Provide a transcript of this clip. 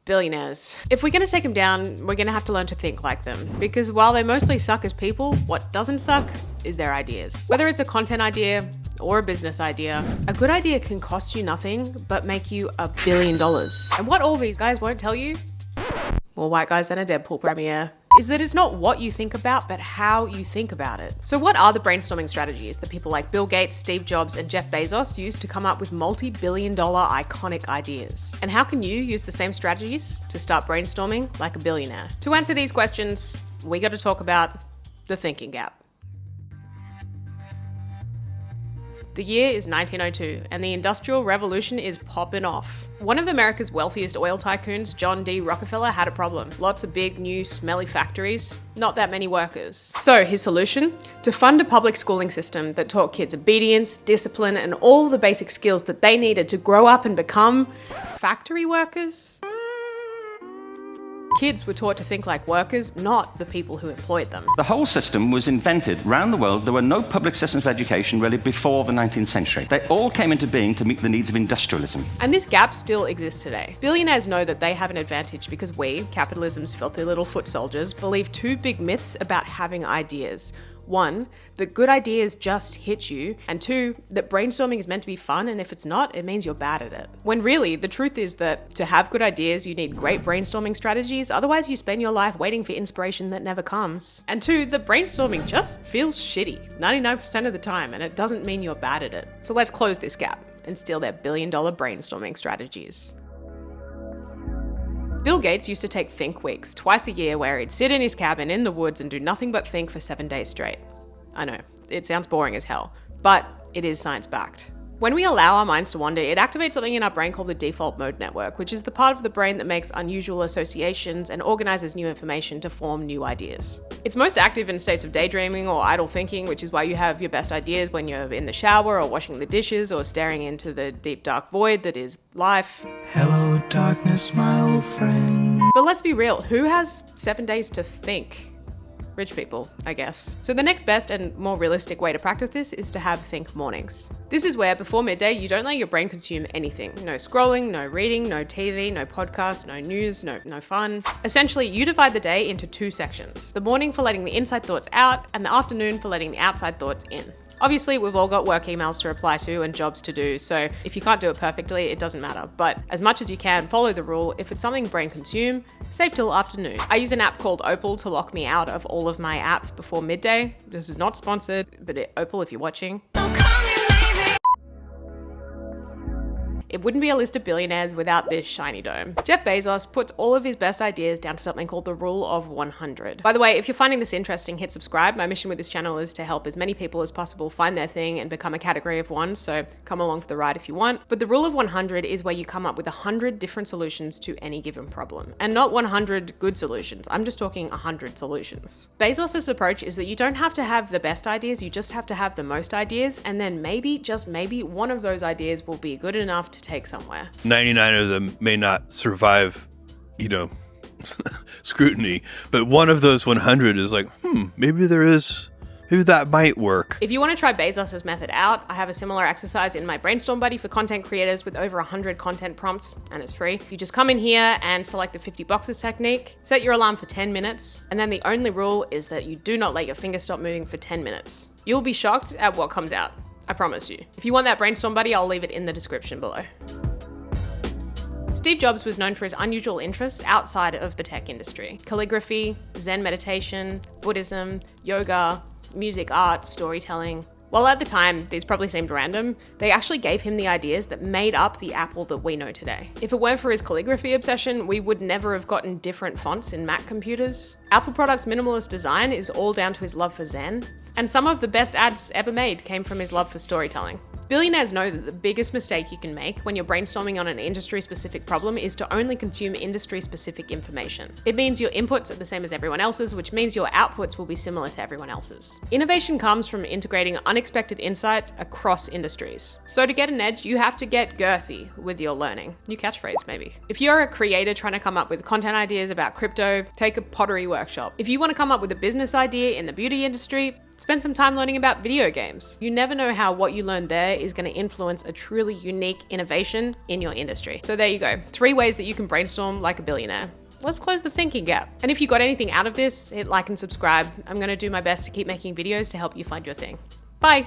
Billionaires. If we're going to take them down, we're going to have to learn to think like them. Because while they mostly suck as people, what doesn't suck is their ideas. Whether it's a content idea or a business idea, a good idea can cost you nothing but make you $1 billion. And what all these guys won't tell you, more white guys than a Deadpool premiere, is that it's not what you think about, but how you think about it. So what are the brainstorming strategies that people like Bill Gates, Steve Jobs, and Jeff Bezos use to come up with multi-billion-dollar iconic ideas? And how can you use the same strategies to start brainstorming like a billionaire? To answer these questions, we got to talk about the thinking gap. The year is 1902, and the Industrial Revolution is popping off. One of America's wealthiest oil tycoons, John D. Rockefeller, had a problem. Lots of big, new, smelly factories, not that many workers. So his solution? To fund a public schooling system that taught kids obedience, discipline, and all the basic skills that they needed to grow up and become factory workers. Kids were taught to think like workers, not the people who employed them. The whole system was invented. Around the world, there were no public systems of education really before the 19th century. They all came into being to meet the needs of industrialism. And this gap still exists today. Billionaires know that they have an advantage because we, capitalism's filthy little foot soldiers, believe two big myths about having ideas. One, that good ideas just hit you, and two, that brainstorming is meant to be fun, and if it's not, it means you're bad at it. When really, the truth is that to have good ideas, you need great brainstorming strategies, otherwise you spend your life waiting for inspiration that never comes. And two, that brainstorming just feels shitty 99% of the time, and it doesn't mean you're bad at it. So let's close this gap and steal their billion-dollar brainstorming strategies. Bill Gates used to take think weeks twice a year where he'd sit in his cabin in the woods and do nothing but think for 7 days straight. I know, it sounds boring as hell, but it is science-backed. When we allow our minds to wander, it activates something in our brain called the default mode network, which is the part of the brain that makes unusual associations and organizes new information to form new ideas. It's most active in states of daydreaming or idle thinking, which is why you have your best ideas when you're in the shower or washing the dishes or staring into the deep dark void that is life. Hello, darkness, my old friend. But let's be real, who has 7 days to think? Rich people, I guess. So the next best and more realistic way to practice this is to have think mornings. This is where before midday, you don't let your brain consume anything. No scrolling, no reading, no TV, no podcasts, no news, no fun. Essentially, you divide the day into two sections. The morning for letting the inside thoughts out, and the afternoon for letting the outside thoughts in. Obviously, we've all got work emails to reply to and jobs to do, so if you can't do it perfectly, it doesn't matter. But as much as you can, follow the rule. If it's something brain consume, save till afternoon. I use an app called Opal to lock me out of all of my apps before midday. This is not sponsored, but Opal, if you're watching. It wouldn't be a list of billionaires without this shiny dome. Jeff Bezos puts all of his best ideas down to something called the rule of 100. By the way, if you're finding this interesting, hit subscribe. My mission with this channel is to help as many people as possible find their thing and become a category of one, so come along for the ride if you want. But the rule of 100 is where you come up with 100 different solutions to any given problem. And not 100 good solutions, I'm just talking 100 solutions. Bezos' approach is that you don't have to have the best ideas, you just have to have the most ideas, and then maybe, just maybe, one of those ideas will be good enough to take somewhere. 99 of them may not survive, scrutiny, but one of those 100 is like, maybe that might work. If you want to try Bezos' method out, I have a similar exercise in my Brainstorm buddy for content creators with over 100 content prompts, and it's free. You just come in here and select the 50 boxes technique, set your alarm for 10 minutes, and then the only rule is that you do not let your finger stop moving for 10 minutes. You'll be shocked at what comes out. I promise you. If you want that Brainstorm buddy, I'll leave it in the description below. Steve Jobs was known for his unusual interests outside of the tech industry. Calligraphy, Zen meditation, Buddhism, yoga, music, art, storytelling. While at the time, these probably seemed random, they actually gave him the ideas that made up the Apple that we know today. If it weren't for his calligraphy obsession, we would never have gotten different fonts in Mac computers. Apple products' minimalist design is all down to his love for Zen. And some of the best ads ever made came from his love for storytelling. Billionaires know that the biggest mistake you can make when you're brainstorming on an industry-specific problem is to only consume industry-specific information. It means your inputs are the same as everyone else's, which means your outputs will be similar to everyone else's. Innovation comes from integrating unexpected insights across industries. So to get an edge, you have to get girthy with your learning. New catchphrase, maybe. If you're a creator trying to come up with content ideas about crypto, take a pottery workshop. workshop. If you want to come up with a business idea in the beauty industry, spend some time learning about video games. You never know how what you learn there is going to influence a truly unique innovation in your industry. So there you go, 3 ways that you can brainstorm like a billionaire. Let's close the thinking gap. And if you got anything out of this, hit like and subscribe. I'm going to do my best to keep making videos to help you find your thing. Bye.